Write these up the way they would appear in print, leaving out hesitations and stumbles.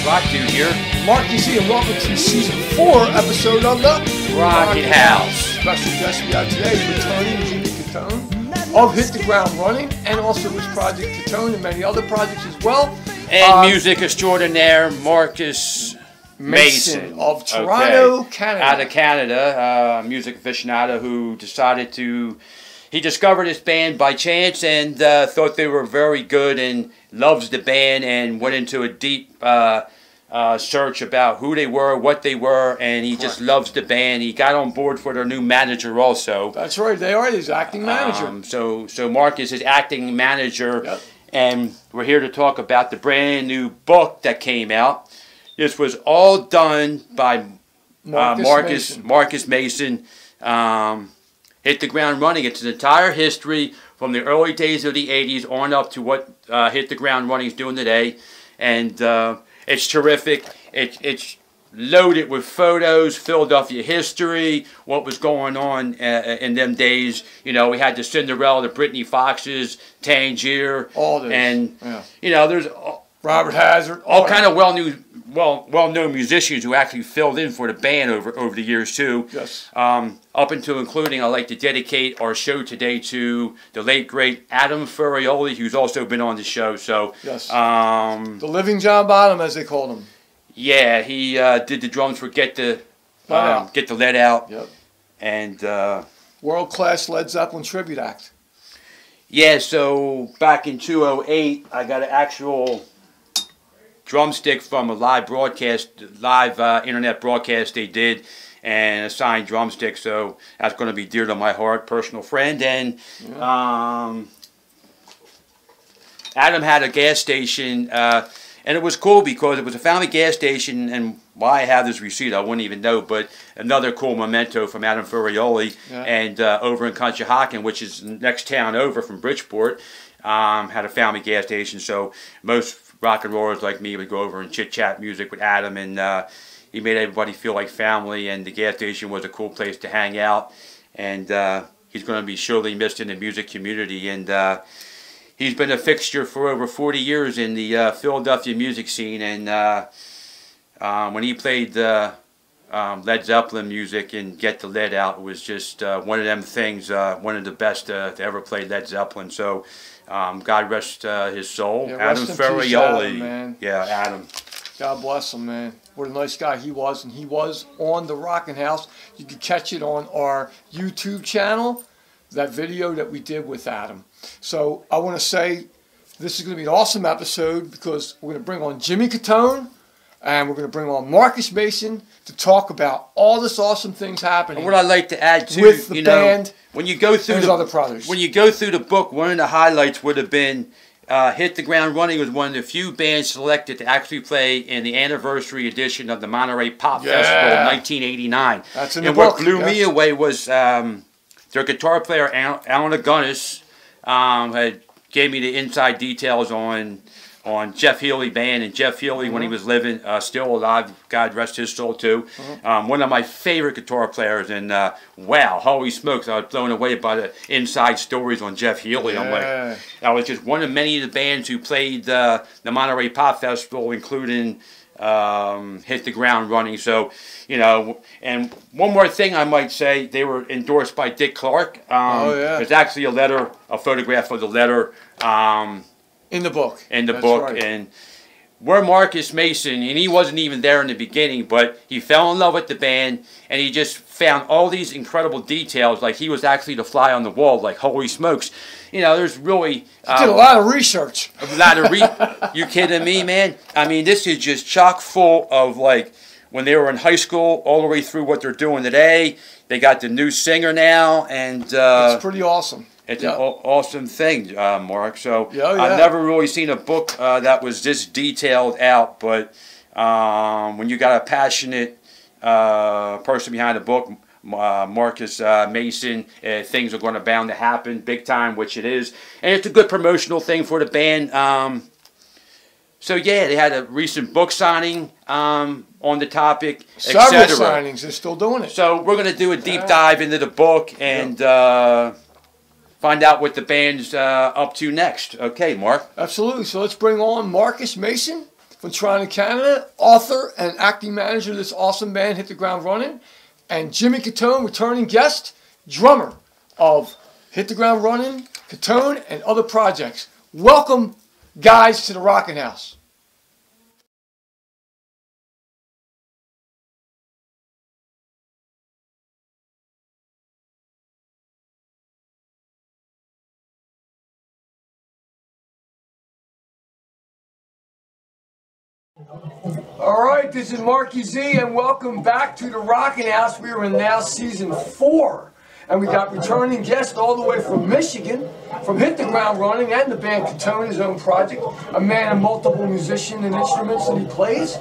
Rock Dude here. Mark DC, and welcome to Season 4 episode of the Rockin House. Special guest we have today is returning Jimmy Katone of Hit the Ground Running, and also his Project Katone and many other projects as well. And music extraordinaire Marcus Mason of Toronto, Canada. Out of Canada, music aficionado who decided to... He discovered this band by chance and thought they were very good and loves the band and went into a deep search about who they were, what they were, and he just loves the band. He got on board for their new manager also. That's right, they are his acting manager. So Mark is his acting manager, yep. And we're here to talk about the brand new book that came out. This was all done by Marcus Mason. Hit the Ground Running. It's an entire history from the early days of the 80s on up to what Hit the Ground Running is doing today. And it's terrific. It's loaded with photos, Philadelphia history, what was going on in them days. You know, we had the Cinderella, the Brittany Foxes, Tangier. All this. And, yeah. You know, there's... Robert Hazard. All kind of well-known musicians who actually filled in for the band over the years too. Yes. Up until including, I'd like to dedicate our show today to the late great Adam Ferrioli, who's also been on the show. So yes. The Living John Bonham, as they called him. Yeah, he did the drums for Get the Lead Out. Yep. And world-class Led Zeppelin tribute act. Yeah. So back in 2008, I got an actual drumstick from a live internet broadcast they did, and a signed drumstick, so that's going to be dear to my heart, personal friend. And Adam had a gas station, and it was cool because it was a family gas station, and why I have this receipt I wouldn't even know, but another cool memento from Adam Ferrioli. Yeah. And over in Conshohocken, which is the next town over from Bridgeport, had a family gas station, so most rock and rollers like me would go over and chit-chat music with Adam, and he made everybody feel like family, and the gas station was a cool place to hang out, and he's going to be surely missed in the music community, and he's been a fixture for over 40 years in the Philadelphia music scene, and when he played Led Zeppelin music and Get the Lead Out, it was just one of them things, one of the best to ever play Led Zeppelin, so God rest his soul. Yeah, Adam Ferrioli. Man. Yeah, Adam. God bless him, man. What a nice guy he was, and he was on the Rockin House. You can catch it on our YouTube channel, that video that we did with Adam. So I want to say this is going to be an awesome episode because we're going to bring on Jimmy Katone, and we're going to bring on Marcus Mason to talk about all this awesome things happening. And what I'd like to add too, with the band. When you go through other projects. When you go through the book, one of the highlights would have been Hit the Ground Running was one of the few bands selected to actually play in the anniversary edition of the Monterey Pop Festival in 1989. That's in the book. book. What blew me away was their guitar player, Alan Agunis, gave me the inside details on Jeff Healey band, and Jeff Healey, when he was living, still alive, God rest his soul too, one of my favorite guitar players, and wow, holy smokes, I was blown away by the inside stories on Jeff Healey. Yeah. I'm like, that was just one of many of the bands who played the Monterey Pop Festival, including Hit the Ground Running. So, you know, and one more thing I might say, they were endorsed by Dick Clark. There's actually a photograph of the letter, in the book. That's right. And we're Marcus Mason, and he wasn't even there in the beginning, but he fell in love with the band, and he just found all these incredible details, like he was actually the fly on the wall, like holy smokes. You know, there's really... He did a lot of research. You kidding me, man? I mean, this is just chock full of, like, when they were in high school, all the way through what they're doing today. They got the new singer now, and... it's pretty awesome. It's an awesome thing, Mark. So I've never really seen a book that was this detailed out. But when you got a passionate person behind the book, Marcus Mason, things are going to bound to happen big time, which it is. And it's a good promotional thing for the band. So yeah, they had a recent book signing on the topic, etc. Several signings. They're still doing it. So we're going to do a deep dive into the book and find out what the band's up to next. Okay, Mark. Absolutely. So let's bring on Marcus Mason from Toronto, Canada, author and acting manager of this awesome band, Hit the Ground Running, and Jimmy Katone, returning guest, drummer of Hit the Ground Running, Katone, and other projects. Welcome, guys, to the Rockin House. All right, this is Marky Z, and welcome back to the Rockin House. We are in now season 4, and we got returning guests all the way from Michigan, from Hit the Ground Running and the band Katone, his own project, a man of multiple musicians and instruments that he plays.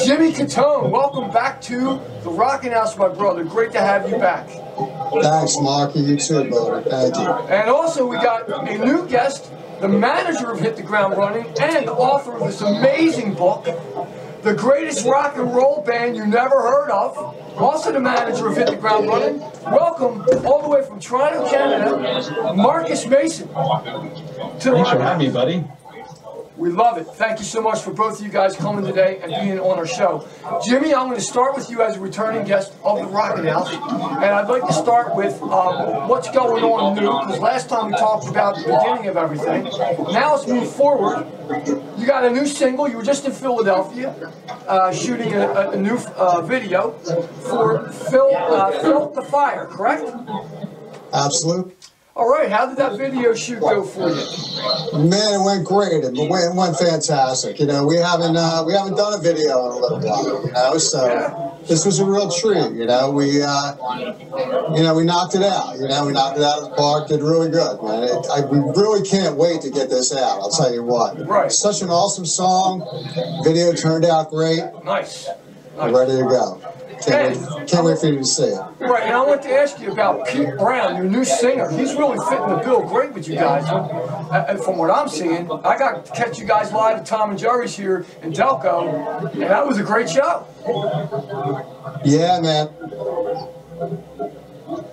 Jimmy Katone, welcome back to the Rockin House, my brother. Great to have you back. Thanks, Marky. You too, brother. Thank you. And also, we got a new guest, the manager of Hit the Ground Running and the author of this amazing book, The Greatest Rock and Roll Band You Never Heard Of, also the manager of Hit the Ground Running. Welcome, all the way from Toronto, Canada, Marcus Mason. Thanks for having me, buddy. We love it. Thank you so much for both of you guys coming today and being on our show. Jimmy, I'm going to start with you as a returning guest of the Rockin House. And I'd like to start with what's going on new, because last time we talked about the beginning of everything. Now let's move forward. You got a new single. You were just in Philadelphia shooting a new video for Felt the Fire, correct? Absolutely. All right, how did that video shoot go for you? Man, it went great. It went fantastic. You know, we haven't done a video in a little while. You know, so this was a real treat. You know, we knocked it out. You know, we knocked it out of the park. Did really good, man. We really can't wait to get this out. I'll tell you what. Right. Such an awesome song. Video turned out great. Nice. We're ready to go. Can't wait for you to see it. Right, and I want to ask you about Pete Brown, your new singer. He's really fitting the bill great with you guys. From what I'm seeing, I got to catch you guys live at Tom and Jerry's here in Delco, and that was a great show. Yeah, man.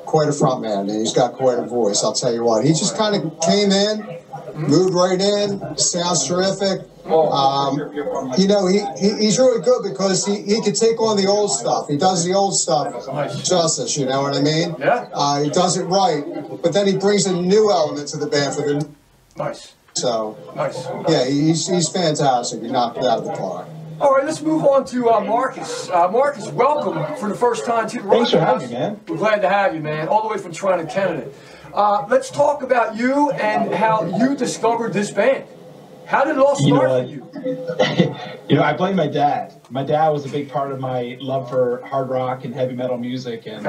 Quite a front man. He's got quite a voice, I'll tell you what. He just kind of came in, moved right in, sounds terrific. You know, he's really good because he can take on the old stuff. He does the old stuff justice, you know what I mean? Yeah. He does it right, but then he brings a new element to the band for the... Nice. So, nice. Yeah, he's fantastic. He knocked it out of the park. All right, let's move on to Marcus. Marcus, welcome for the first time to the Rockin House. Thanks for having me, man. We're glad to have you, man, all the way from Toronto, Canada. Let's talk about you and how you discovered this band. How did it all start for you? You know, I blame my dad. My dad was a big part of my love for hard rock and heavy metal music, and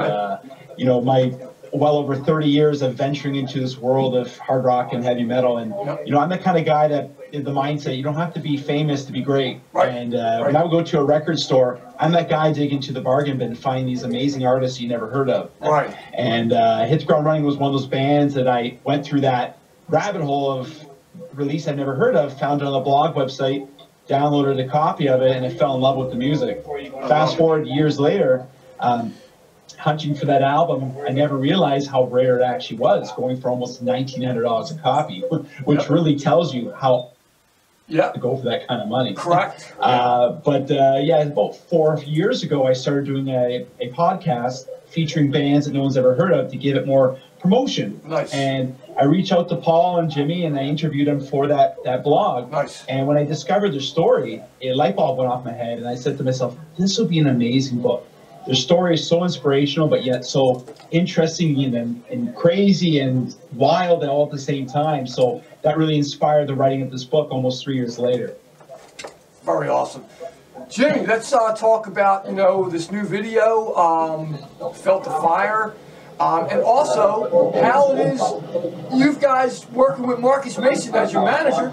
you know, my well over 30 years of venturing into this world of hard rock and heavy metal. And you know, I'm the kind of guy that in the mindset you don't have to be famous to be great. Right. And when I would go to a record store, I'm that guy digging into the bargain bin and find these amazing artists you never heard of. Right. And Hit the Ground Running was one of those bands that I went through that rabbit hole of release I'd never heard of, found it on a blog website, downloaded a copy of it, and I fell in love with the music. Fast forward years later, hunting for that album, I never realized how rare it actually was, going for almost $1,900 a copy, which really tells you how to go for that kind of money. Correct. Yeah, about 4 years ago, I started doing a podcast featuring bands that no one's ever heard of to give it more promotion. Nice. And I reached out to Paul and Jimmy, and I interviewed them for that blog. Nice. And when I discovered their story, a light bulb went off my head, and I said to myself, this will be an amazing book. Their story is so inspirational, but yet so interesting and crazy and wild all at the same time. So that really inspired the writing of this book almost 3 years later. Very awesome. Jimmy, let's talk about, you know, this new video, Felt the Fire. And also, how it is you guys working with Marcus Mason as your manager.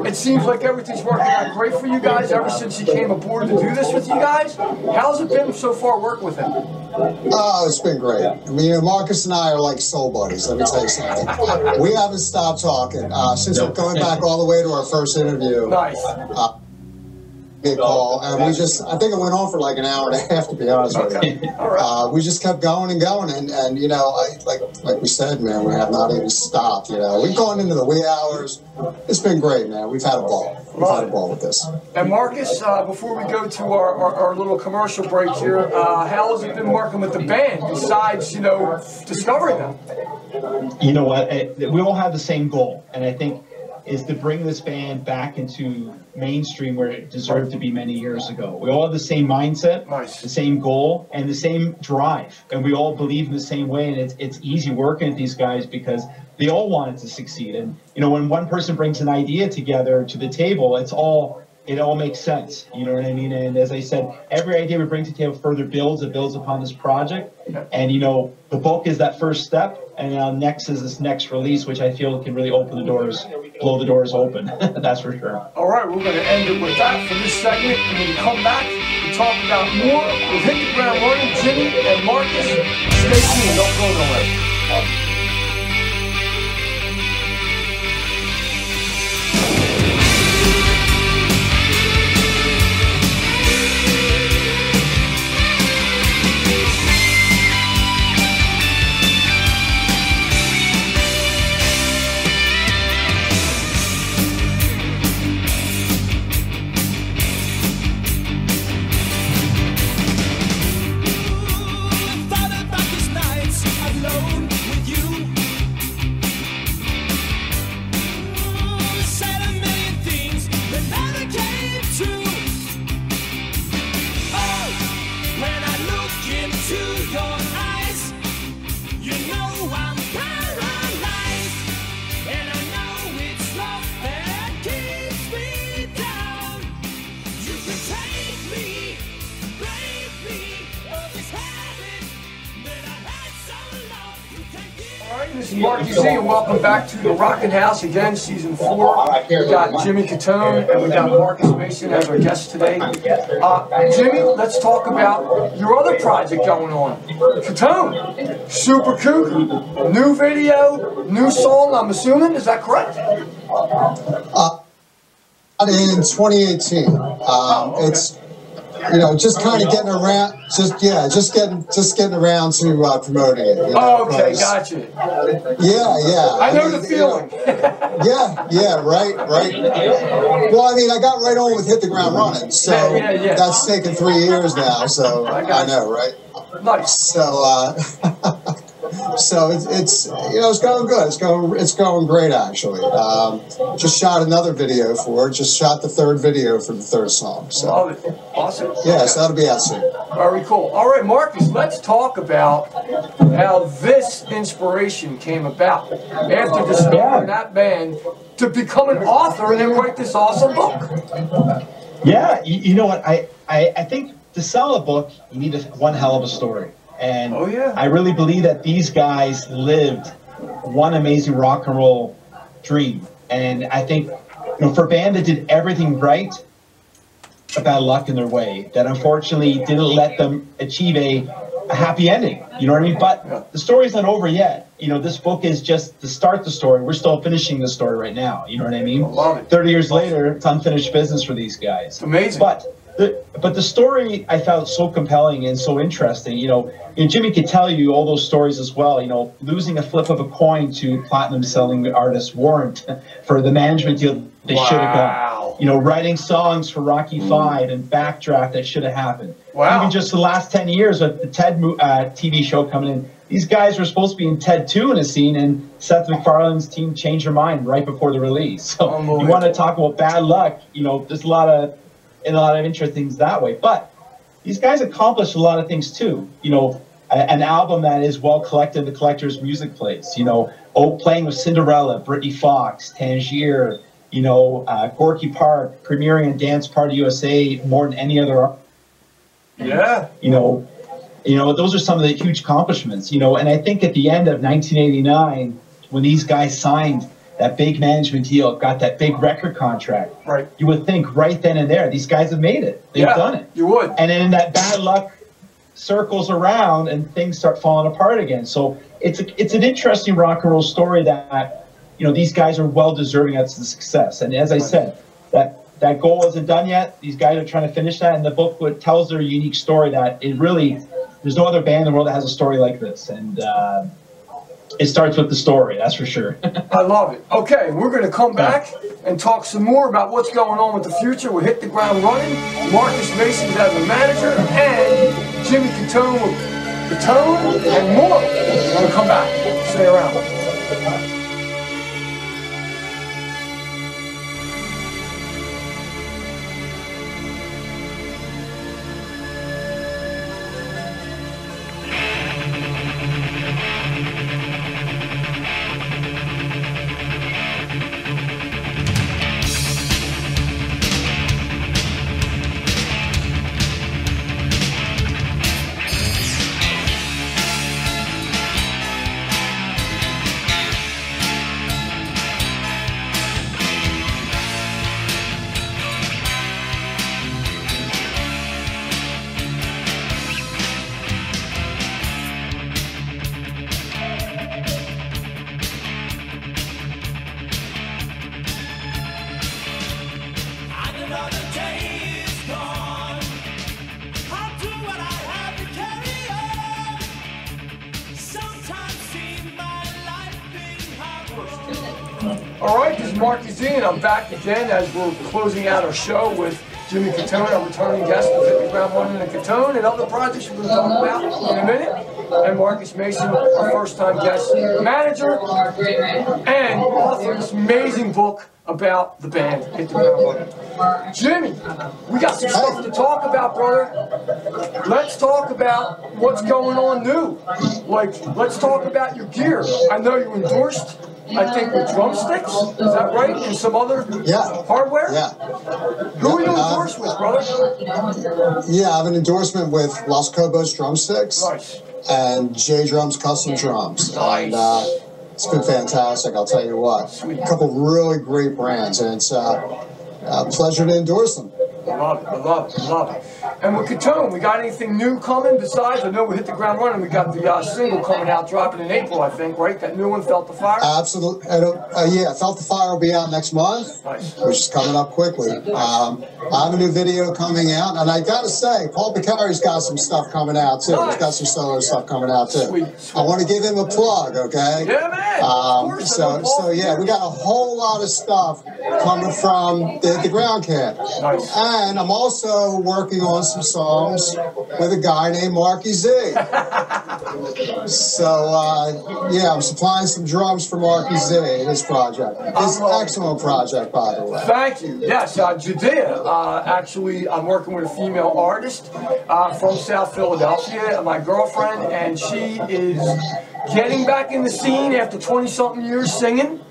It seems like everything's working out great for you guys ever since he came aboard to do this with you guys. How's it been so far working with him? Oh, it's been great. I mean, Marcus and I are like soul buddies, let me tell you something. We haven't stopped talking since going back all the way to our first interview. Nice. a call, and I think it went on for like an hour and a half, to be honest with you. All right. We just kept going and going, and you know, like we said, man, we have not even stopped. You know, we've gone into the wee hours. It's been great, man. We've had a ball. We've had a ball with this. And Marcus, before we go to our little commercial break here, how has it been working with the band besides, you know, discovering them? You know what? We all have the same goal, and I think is to bring this band back into mainstream where it deserved to be many years ago. We all have the same mindset, the same goal, and the same drive, and we all believe in the same way. And it's easy working with these guys because they all wanted to succeed. And you know, when one person brings an idea together to the table, it all makes sense. You know what I mean? And as I said, every idea we bring to the table further builds upon this project. And you know, the book is that first step, and now next is this next release, which I feel can really open the doors, blow the doors open. That's for sure. All right, we're going to end it with that for this segment, and when we come back and talk about more, we'll hit the ground running. Jimmy and Marcus, stay tuned. Don't go nowhere. This is Mark Z, and welcome back to the Rockin House again, season 4. We got Jimmy Katone and we got Marcus Mason as our guest today. Jimmy, let's talk about your other project going on. Katone, super kooky, new video, new song. I'm assuming, is that correct? In 2018, okay. It's, you know, just kind of getting around, just getting around to promoting it. You know, Oh, okay, gotcha. Yeah. I know the feeling. Yeah, right. Well, I mean, I got right on with Hit the Ground Running, so Yeah. that's taken 3 years now. So I know, right? Nice. So it's you know, it's going good. It's going great, actually. Just shot another video for it. Just shot the third video for the third song. So Love it. Awesome. yeah, so that'll be out soon. Very cool. All right, Marcus, let's talk about how this inspiration came about after discovering that band to become an author and then write this awesome book. Yeah, you know what? I think to sell a book, you need one hell of a story. And I really believe that these guys lived one amazing rock and roll dream. And I think, you know, for a band that did everything right, bad luck in their way, that unfortunately didn't let them achieve a happy ending. You know what I mean? But the story's not over yet. You know, this book is just to start the story. We're still finishing the story right now. You know what I mean? 30 years later, it's unfinished business for these guys. It's amazing. But the story I found so compelling and so interesting. You know, Jimmy could tell you all those stories as well. You know, losing a flip of a coin to platinum selling artist Warrant for the management deal they should have got. You know, writing songs for Rocky V and Backdraft that should have happened. Even just the last 10 years with the TED TV show coming in, these guys were supposed to be in TED 2 in a scene, and Seth MacFarlane's team changed their mind right before the release. So you want to talk about bad luck? You know, there's a lot of interesting things that way. But these guys accomplished a lot of things too. You know, an album that is well collected, the collector's music place. You know, playing with Cinderella, Britney Fox, Tangier. You know, Gorky Park, premiering on Dance Party USA more than any other. Yeah. You know, those are some of the huge accomplishments. You know, and I think at the end of 1989, when these guys signed that big management deal, got that big record contract, you would think right then and there, these guys have made it. They've done it. You would. And then that bad luck circles around and things start falling apart again. So it's an interesting rock and roll story that, you know, these guys are well deserving of the success. And as I said, that that goal isn't done yet. These guys are trying to finish that, and the book tells their unique story that it really, there's no other band in the world that has a story like this, and it starts with the story, that's for sure. I love it. Okay, we're going to come back and talk some more about what's going on with the future. We'll hit the ground running. Marcus Mason's as the manager, and Jimmy Katone with the tone and more. We're going to come back. Stay around. All right, this is Marky Z, and I'm back again as we're closing out our show with Jimmy Katone, our returning guest with Hit the Ground Runnin and Katone, and other projects we're going to talk about in a minute. And Marcus Mason, our first-time guest manager, and author of this amazing book about the band, Hit the Ground Runnin. Jimmy, we got some stuff to talk about, brother. Let's talk about what's going on new. Like, let's talk about your gear. I know you endorsed, I think, with drumsticks. Is that right? And some other hardware? Yeah. Who are you endorsed with, brother? Yeah, I have an endorsement with Los Cobos drumsticks. Nice. And J Drums Custom Drums. Nice. And it's been fantastic, I'll tell you what. Sweet. A couple really great brands, and it's a pleasure to endorse them. I love it, I love it, I love it. And with Katone, we got anything new coming besides? I know we hit the ground running. We got the single coming out, dropping in April, I think, right? That new one, Felt the Fire? Absolutely. Yeah, Felt the Fire will be out next month, Nice. which is coming up quickly. I have a new video coming out, and I got to say, Paul Piccari's got some stuff coming out, too. Nice. He's got some solo stuff coming out, too. Sweet, sweet. I want to give him a plug, okay? Yeah, man. Of course, So yeah, we got a whole lot of stuff coming from the ground camp. Nice. And I'm also working on some songs with a guy named Marky Z. So yeah, I'm supplying some drums for Marky Z in his project. It's an excellent project, by the way. Thank you. Yes, Judea. Actually, I'm working with a female artist from South Philadelphia, my girlfriend, and she is getting back in the scene after 20-something years singing.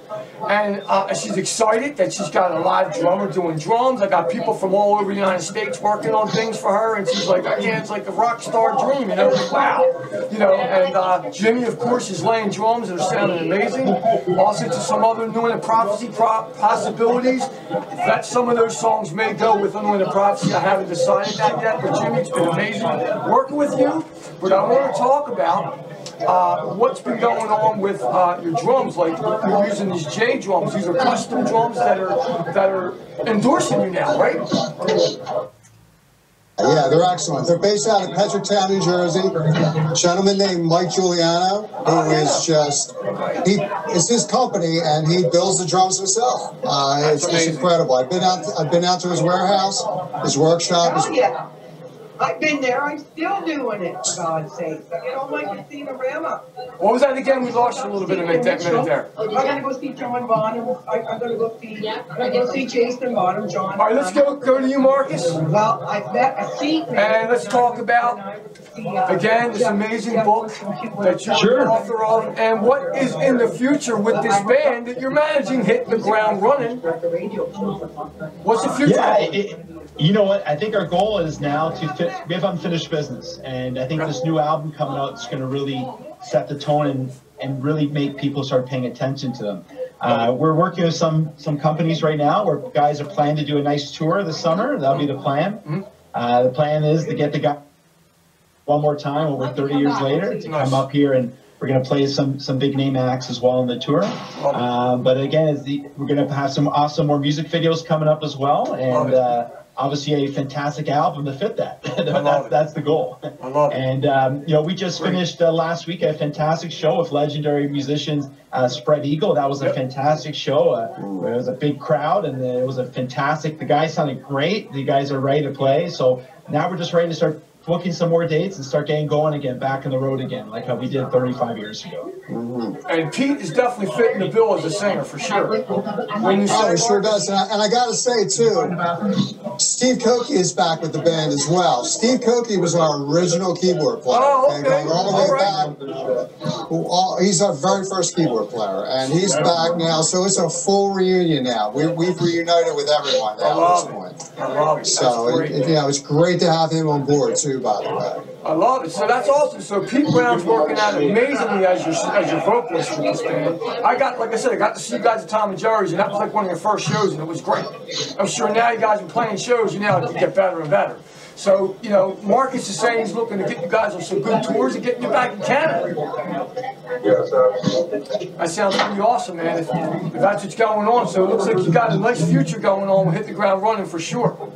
And she's excited that she's got a live drummer doing drums. I got people from all over the United States working on things for her, and she's like, yeah, it's like a rock star dream, you know, like, wow. You know, and Jimmy, of course, is laying drums that are sounding amazing. Also to some other Anointed Prophecy possibilities. That some of those songs may go with Anointed Prophecy. I haven't decided that yet, but Jimmy, it's been amazing working with you. But I want to talk about what's been going on with your drums. Like, you're using these J drums. These are custom drums that are endorsing you now, right? Yeah, they're excellent. They're based out of Petritown, New Jersey. A gentleman named Mike Giuliano, who is just, it's his company, and he builds the drums himself. It's incredible. I've been out to his warehouse, his workshop. Oh, yeah. I've been there. I'm still doing it, for God's sake. You don't like to see the Rama. What was that again? We lost you a little bit of that minute there. I'm going to go see John Bonham. I'm going to go see Jason Bonham, John. All right, let's go to you, Marcus. Well, I've met a seat. And let's talk about, again, this amazing book that you're the author of, and what is in the future with this band that you're managing, Hit the Ground Runnin. What's the future? Yeah, you know what? I think our goal is now we have unfinished business, and I think this new album coming out is going to really set the tone and really make people start paying attention to them. We're working with some companies right now where guys are planning to do a nice tour this summer. That'll be the plan. The plan is to get the guy one more time over 30 years later to come up here and We're going to play some big name acts as well on the tour. But again, we're going to have some awesome more music videos coming up as well, and obviously a fantastic album to fit that. That's the goal. I love it. And you know, we just finished last week a fantastic show with legendary musicians Spread Eagle. That was a fantastic show. It was a big crowd, and it was a fantastic. The guys sounded great. The guys are ready to play. So now we're just ready to start booking some more dates and start getting going again, back on the road again, like how we did 35 years ago. And Pete is definitely fitting the bill as a singer, for sure. When you he sure does. And I got to say, too, Steve Koke is back with the band as well. Steve Koke was our original keyboard player. Oh, okay. Going all the way back. He's our very first keyboard player, and he's back now. So it's a full reunion now. We've reunited with everyone now at this point. I love it. So it's great to have him on board too, by the way. I love it. So that's awesome. So Pete Brown's working out amazingly as your vocalist with this band. Like I said, I got to see you guys at Tom and Jerry's, and that was like one of your first shows, and it was great. I'm sure now you guys are playing shows, you know, you get better and better. So, you know, Marcus is saying he's looking to get you guys on some good tours and getting you back in Canada. That sounds pretty awesome, man, if that's what's going on. So it looks like you got a nice future going on. We'll hit the ground running for sure.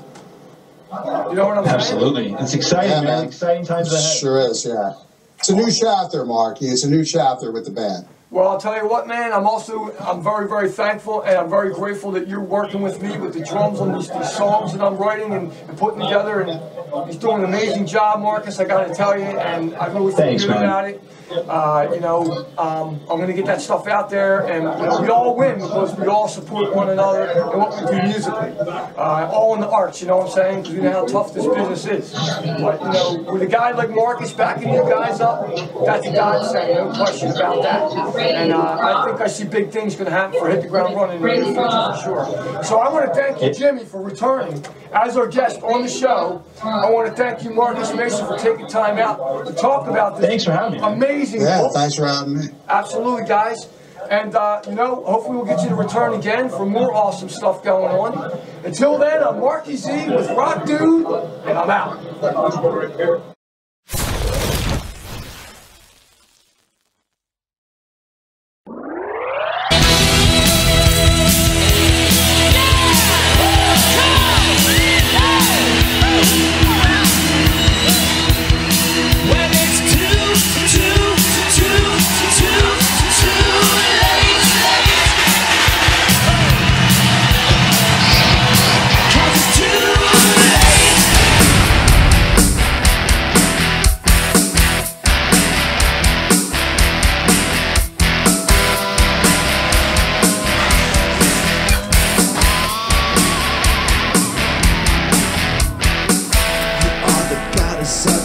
You know what I'm saying? Absolutely. It's exciting, man. Exciting times ahead. Sure is, yeah. It's a new chapter, Marky. It's a new chapter with the band. Well, I'll tell you what, man, I'm very, very thankful, and I'm very grateful that you're working with me with the drums on these songs that I'm writing and putting together, and he's doing an amazing job, Marcus, I got to tell you, and I really feel good about it. You know, I'm going to get that stuff out there, and you know, we all win because we all support one another and what we do musically. All in the arts, you know what I'm saying? Because we know how tough this business is. But, you know, with a guy like Marcus backing you guys up, that's a godsend, no question about that. And I think I see big things going to happen for Hit the Ground Running in the future for sure. So I want to thank you, Jimmy, for returning as our guest on the show. I want to thank you, Marcus Mason, for taking time out to talk about this. Thanks for having me. Yeah, thanks for having me. Absolutely, guys. And, you know, hopefully we'll get you to return again for more awesome stuff going on. Until then, I'm Marky Z with Rock Dude, and I'm out.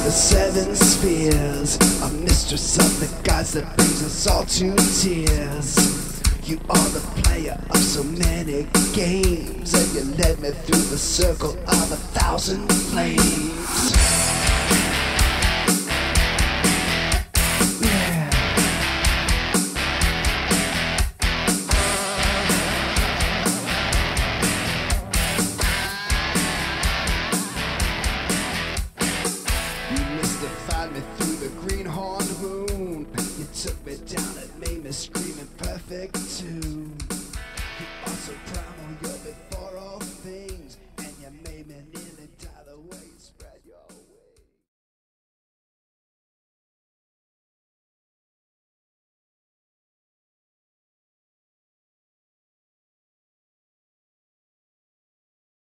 Seven spheres, a mistress of the gods that brings us all to tears. You are the player of so many games, and you led me through the circle of 1,000 flames.